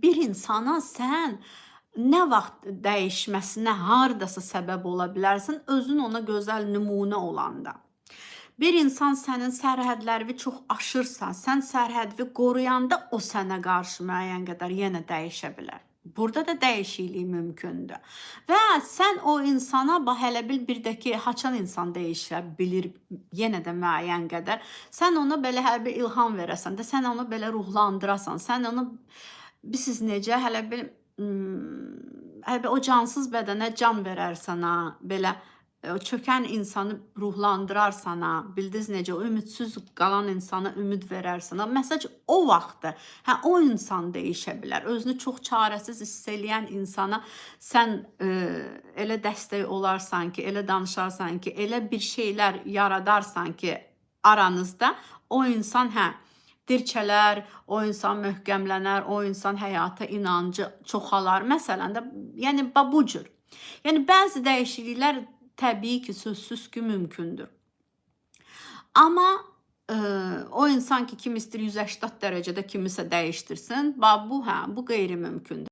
bir insana sən nə vaxt dəyişməsinə hardasa səbəb ola bilərsən, özün ona gözəl nümunə olanda. Bir insan sənin sərhədlərini çox aşırsa, sən sərhədini qoruyanda o sənə qarşı müəyyən qədər yenə dəyişə bilər. Burada da dəyişiklik mümkündür. Və sən o insana bax hələ bir də ki, haçan insan dəyişə bilir yenə də müəyyən qədər. Sən ona belə hər bir ilham verəsən də, sən onu belə ruhlandırasan, sən onu bilirsiniz necə hələ bir hələ bir o cansız bədənə can verərsən ha, belə o çökən insanı ruhlandırarsan ha, bildiniz necə, o ümidsiz qalan insana ümid verərsən ha. Məsəl üçün o vaxtı, hə o insan dəyişə bilər. Özünü çox çarəsiz hiss eləyən insana sən elə dəstək olarsan ki, elə danışarsan ki, elə bir şeylər yaradarsan ki, aranızda o insan dirçələr, o insan möhkəmlənər, o insan həyata inancı çoxalar. Məsələn də, yəni bu cür. Yəni bəzi dəyişikliklər təbii ki, sözsüz ki, mümkündür. Amma o insan ki, kim istəyir 180 dərəcədə kimisə dəyişdirsin, bu qeyri-mümkündür.